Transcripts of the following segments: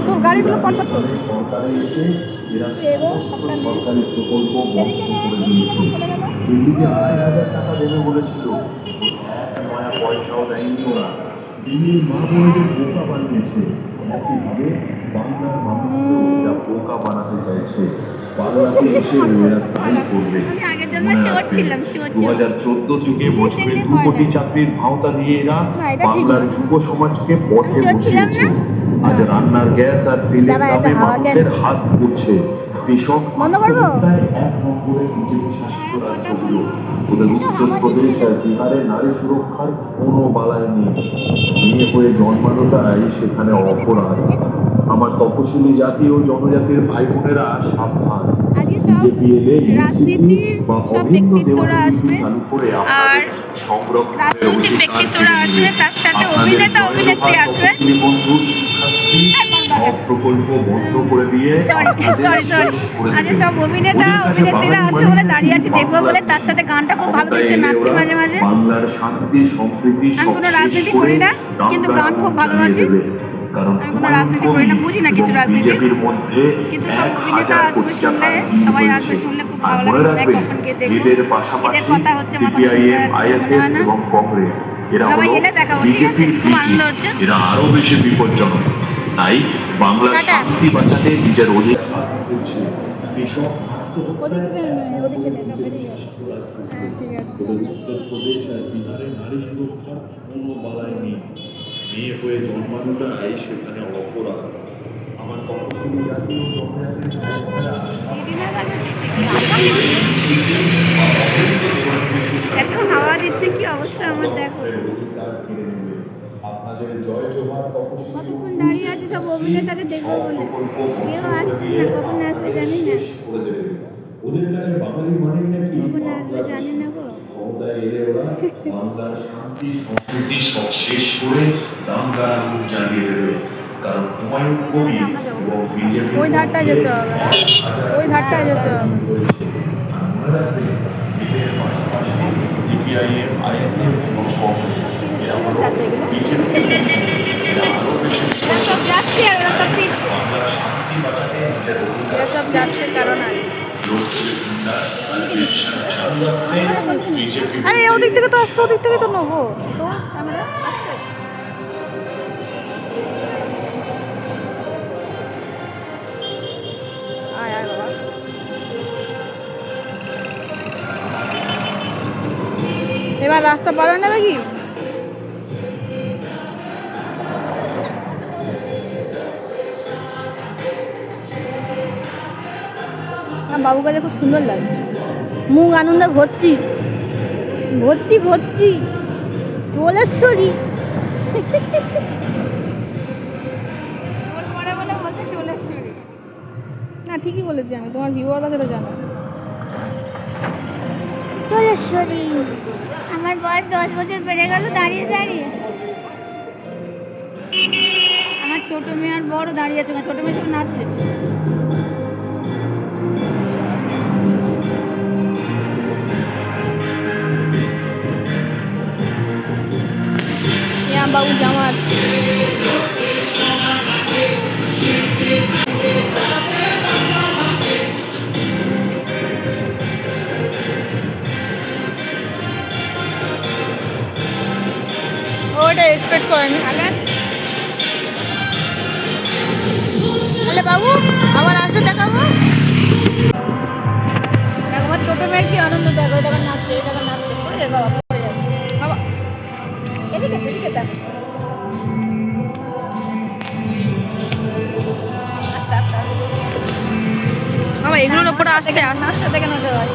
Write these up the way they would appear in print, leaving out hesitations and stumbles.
তোর গাড়িগুলো পড়তো তো সরকারি প্রকল্প বন্ধ করে দিয়েছে। দিল্লিকে ২,৫০০ টাকা দেবে বলেছিল, এক নয়া পয়সাও দেয়নি ওরা। দিল্লির মা বোনদের বোকা বানিয়েছে। একইভাবে বাংলার মানুষকেও এরা বোকা বানাতে চাইছে। বাংলাতে এসে এরা তাই করবে। ২০১৪ থেকে বছরে ২ কোটি চাকরির ভাওতা দিয়ে এরা বাংলার যুব সমাজকে পথে বসিয়েছে। আজ রান্নার গ্যাস আর তেলের দামে মানুষের হাত পুড়ছে। কৃষক আত্মহত্যায় ১ নম্বরে বিজেপি শাসিত রাজ্যগুলো। ওদের উত্তরপ্রদেশ আর বিহারে নারী সুরক্ষার কোনো বালাই নেই। মেয়ে হয়ে জন্মানোটাই সেখানে অপরাধ। আমার তপশিলি জাতি ও জনজাতির ভাই বোনেরা সাবধান। বিজেপি এলে বা অভিন্ন দেওয়ানি চালু করে আপনাদের সংরক্ষণের অধিকার আপনাদের বন্ধু শিক্ষার্থী সব প্রকল্প বন্ধ করে দিয়ে সব অভিনেতা অভিনেত্রীরা আসবে বলে দাঁড়িয়ে আছে দেখবো বলে, তার সাথে গানটা খুব ভালো দিচ্ছে, নাচছে মাঝে মাঝে। বাংলার শান্তি সম্প্রীতি আমি কোনো রাজনীতি করি না, কিন্তু গান খুব ভালোবাসি। কারণ আমি কোনো রাজনীতি করি না, বুঝি না কিছু রাজনীতি, কিন্তু সব অভিনেতা আসবে শুনলে, সবাই আসবে শুনলে খুব ভালো লাগে। কখন গিয়ে দেখবো, এদের কথা হচ্ছে মাথা এবং কংগ্রেস এরা সবাই এলে দেখা হচ্ছে, ঠিক আছে? খুব আনন্দ হচ্ছে। এরা আরো বেশি বিপজ্জনক। তাই বাংলার শান্তি বাঁচাতে নিজের অধিকার করছে। কৃষক উত্তরপ্রদেশ আর বিহারে নারী সুরক্ষার কোনো বালাই নেই। মেয়ে হয়ে জন্মানোটাই সেখানে অপরাধ। আমার তপশিলি জাতি ও জনজাতির ভাইবোনেরা এখন হাওয়া দিচ্ছে, কি অবস্থা আমার দেখো। আপনাদের জয় জোহার তপশিলি কতক্ষণ দাঁড়িয়ে আছে সব অভিনেতাকে দেখবো বলে, কেউ আসছে না, কখন আসবে জানি না, ওদের কাছে বাঙালি মানে নাকি কখন আসবে জানি না গো। ক্ষমতায় এলে ওরা বাংলার শান্তি সংস্কৃতি সব শেষ করে দাঙ্গার আগুন জ্বালিয়ে দেবে। কারণ হুমায়ুন কবির এবং বিজেপি ওই ধারটা যেতে হবে, ওই ধারটা যেতে হবে। সিপিআইএম, আইএসএফ এবং কংগ্রেস এরা হলো বিজেপি। এরা আরো বেশি সব যাচ্ছে আর ওরা সব ফিরছে, বাংলার শান্তি বাঁচাতে নিজের এরা সব যাচ্ছে কারণ আরে ওদিক থেকে তো আসছে, ওদিক থেকে তো নেবো তো ক্যামেরা আসছে। আয় আয় বাবা, এবার রাস্তা পার হয়ে নেবে কি? বাবু কাছে খুব সুন্দর লাগছে, মুখ আনন্দে ভর্তি ভর্তি ভর্তি। চোলেশ্বরী না, ঠিকই বলেছি আমি, তোমার ভিউয়াররা সেটা জানো। চোলেশ্বরী, আমার বয়স 10 বছর বেড়ে গেল দাঁড়িয়ে দাঁড়িয়ে। আমার ছোট মেয়ে আর বড় দাঁড়িয়ে আছে, ছোট মেয়ে সব নাচছে। বাবু জামা আছে, ওটা এক্সপেক্ট করেনি। ভালো আছে তাহলে বাবু, আবার আসো দেখাবো। দেখো আমার ছোট মেয়ের কি আনন্দ, দেখো দেখো নাচছে, দেখো নাচছে, পড়ে যাবে বাবা, পড়ে যাবে বাবা। এদিকে এদিকে দেখো, আস্তে আস্তে আস্তে বাবা, এগুলোর উপরে আস্তে আস্তে আস্তে দেখে না সবাই।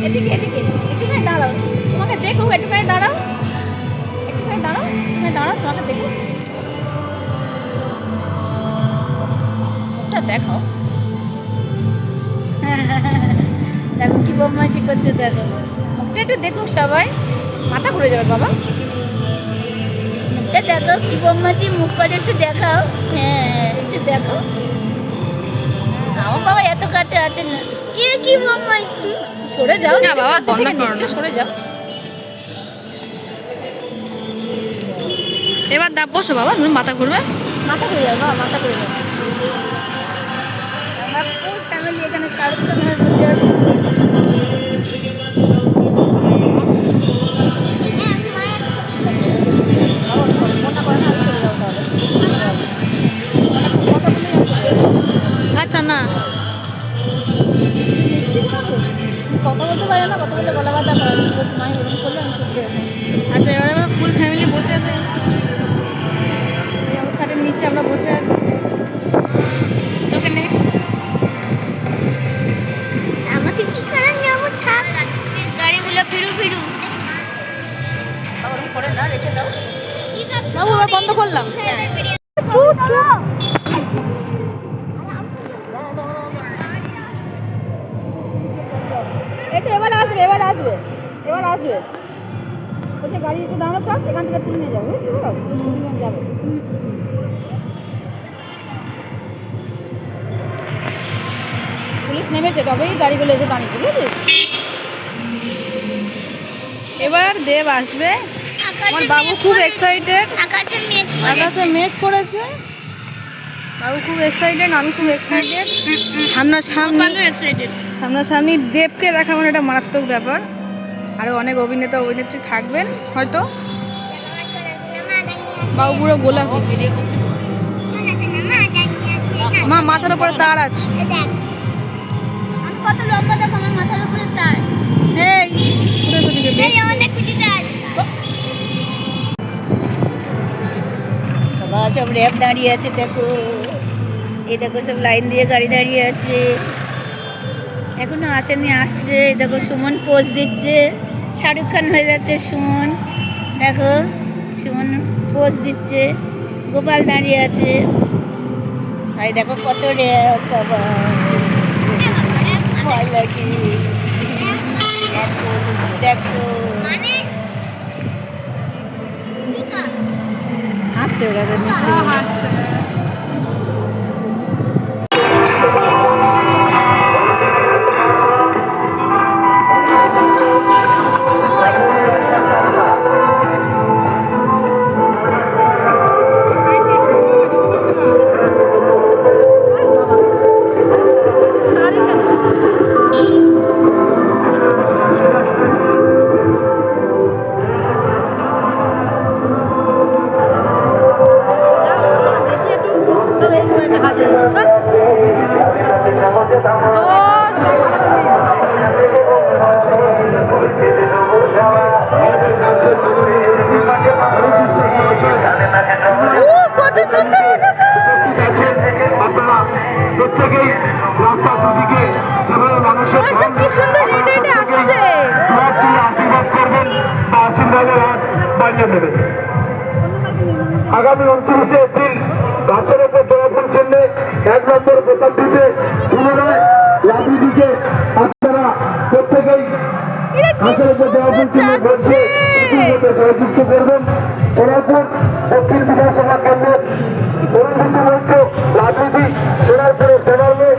এদিকে এদিকে একটুখানি দাঁড়াও, তোমাকে দেখো, একটুখানি দাঁড়াও, একটুখানি দাঁড়াও, একটুখানি দাঁড়াও, তোমাকে দেখো, ওটা দেখো। দেখো কি বদমাইশি করছে, দেখো মুখটা একটু দেখো সবাই, মাথা ঘুরে যাবে বাবা। মুখটা দেখো কি বদমাইশি মুখ করে, একটু দেখাও। হ্যাঁ একটু দেখো, আমার বাবা এত কাছে আছে না, কি বদমাইশি। সরে যাও না বাবা, বন্ধ করো, সরে যাও। এবার বসো বাবা, তুমি মাথা ঘুরবে। মাথা করে যাও, মাথা করে যাও। আমরা ফুল ফ্যামিলি এখানে শাহরুখ খানের বসে আছি। আচ্ছা না কথা বলতে পারে না, কথা বললে গলা বাধা করা বলছি মাহি ওরকম করলে আমি ছুটি দেবো। আচ্ছা এবারে আমরা ফুল ফ্যামিলি বসে আছে, খাটের নিচে আমরা বসে আছি। তোকে নে আমাকে কি করার নেবো, থাক গাড়িগুলো ফিরু ফিরু করে না, রেখে দাও বাবু। এবার বন্ধ করলাম। এই তো এবার আসবে, এবার আসবে, এবার আসবে। বলছে গাড়ি এসে দাঁড়ানো, সব এখান থেকে তুলে নিয়ে যাবে, বুঝেছিস? যাবে পুলিশ নেমেছে, তবেই গাড়িগুলো এসে দাঁড়িয়েছে, বুঝেছিস? এবার দেব আসবে। আমার বাবু খুব এক্সাইটেড, আকাশে মেঘ করেছে, বাবু খুব এক্সাইটেড, আমি খুব এক্সাইটেড। সামনাসামনি দেবকে দেখা মানে একটা মারাত্মক ব্যাপার। আরও অনেক অভিনেতা অভিনেত্রী থাকবেন হয়তো। বাবু পুরো গোলাপি, মা মাথার উপরে তার আছে, কত লম্বা দেখো আমার মাথার উপরে তার। এই বাবা সব র্যাব দাঁড়িয়ে আছে, দেখো এই দেখো সব লাইন দিয়ে গাড়ি দাঁড়িয়ে আছে, এখনো আসেনি, আসছে। দেখো সুমন পোজ দিচ্ছে, শাহরুখ খান হয়ে যাচ্ছে সুমন, দেখো সুমন পোজ দিচ্ছে, গোপাল দাঁড়িয়ে আছে, ভাই দেখো কত র্যাব, বাবা ভয় লাগে। দেখো হাসছে ওরা নিচে। প্রত্যেকেই রাস্তার দুদিকে যেভাবে মানুষের আশীর্বাদ করবেন বা আশীর্বাদের হাত বাড়িয়ে দেবেন। আগামী 29শে এপ্রিল বাসের উপর জয়পুর জন্য 1 নম্বর প্রতাপটিতে পুনরায় লাভি দিকে আপনারা প্রত্যেকেই বাসের উপর জয়পুর জন্য বলছে জয়যুক্ত করবেন। সোনারপুর দক্ষিণ বিধানসভা কেন্দ্রের পরিচিতি মঞ্চ রাজনীতি সোনারপুরের সোনারমে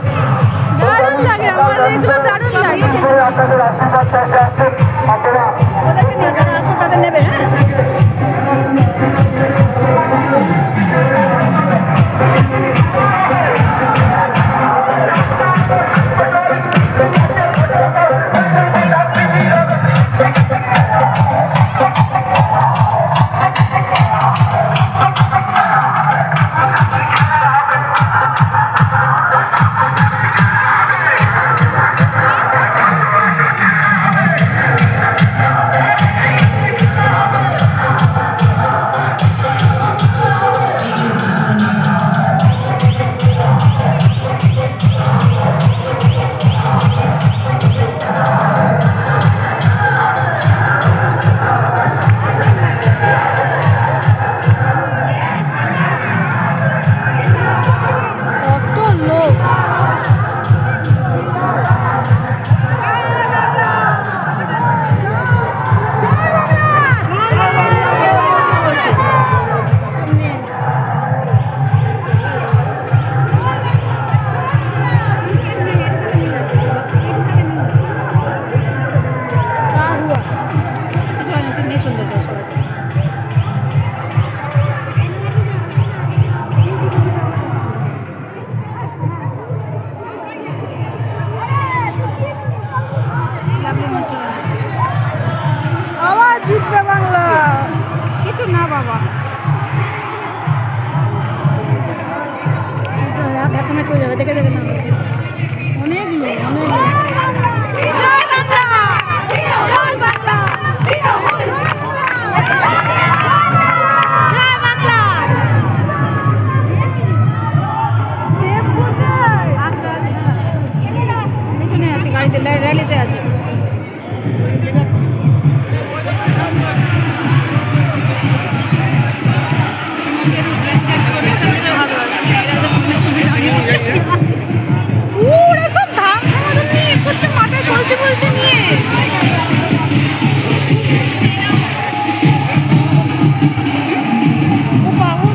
আপনাদের আশীর্বাদ চাইতে আসছেন, আপনারা নেবে। সামনে চলে যাবে, দেখে দেখে দাঁড়াবে। অনেক লোক, অনেক লোক। পিছনে আছে গাড়িতে, র্যালিতে আছে। ওরা সব ধাম সমাধান নিয়ে করছে, মাথায় বলছে বলছে নিয়ে। ও বাবু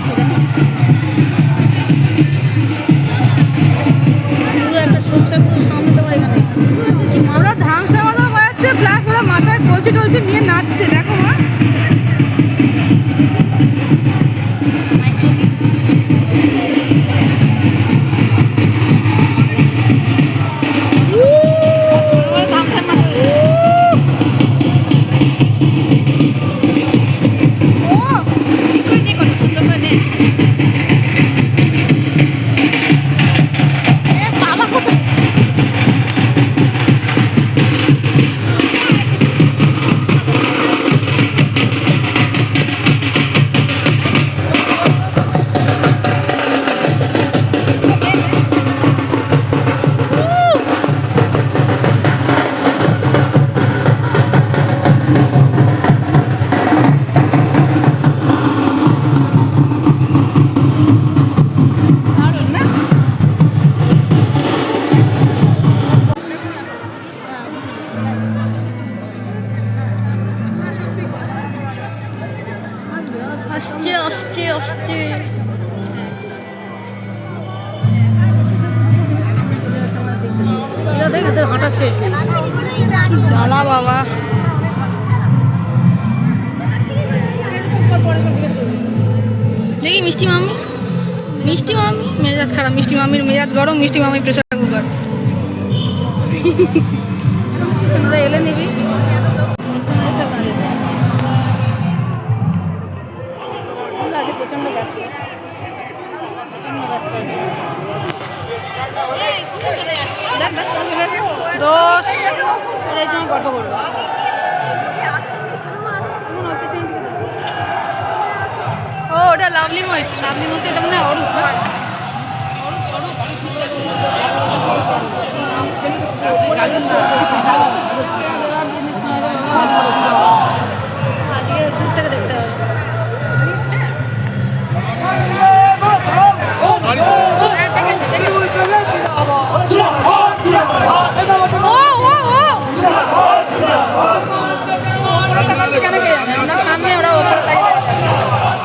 পুরো একটা সংসার পুরো সামনে তোমার এখানে এসে বুঝতে পারছি কি মা। ওরা ধাম সমাধান বাজাচ্ছে, প্লাস ওরা মাথায় কলসি টলসি নিয়ে নাচছে, দেখো মা। আসছে আসছে আসছে। দেখ তোর হাঁটা শেষ নেই, জ্বালা বাবা। দেখি মিষ্টি মামি, মিষ্টি মামি মেজাজ খারাপ, মিষ্টি মামির মেজাজ গরম, মিষ্টি মামি প্রেসার কুকার। এলে নিবি আজ প্রচন্ড ব্যস্ত, প্রচন্ড ব্যস্ত আছে। দোষ ওরা এই সময় গল্প করবো। ও ওটা লাভলি মইট, লাভলি মইট এটা মানে অরূপ না? আজকে দূর থেকে দেখতে হবে। আমরা সামনে, ওরা ওপরে দাঁড়িয়ে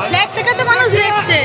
ফ্ল্যাট থেকে তো মানুষ দেখছে।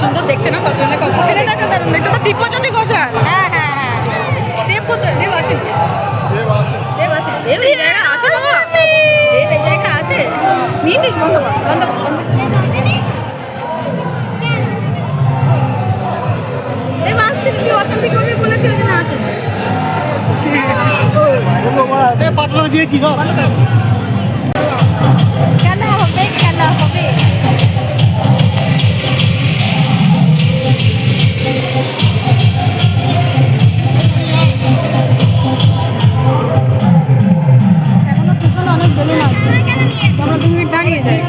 সুন্দর দেখতে না, কতজনে কত ছেলেটাকে দারুণ দেখতে। ওটা দীপজ্যোতি ঘোষাল। হ্যাঁ হ্যাঁ হ্যাঁ। দেব কোথায়? দেব আসেন, দেব আসেন, দেব এই জায়গায় আসে বাবা, দেব এই জায়গায় আসে। নিয়েছিস? বন্ধ কর, বন্ধ কর, বন্ধ। দেব আসছে, তুই অশান্তি করবি বলেছিল যে না আসে। পাটলা দিয়েছি, বন্ধ কর। খেলা হবে, খেলা হবে। এখনো পিছনে অনেক বেলুন আছে, আমরা 2 মিনিট দাঁড়িয়ে যাই।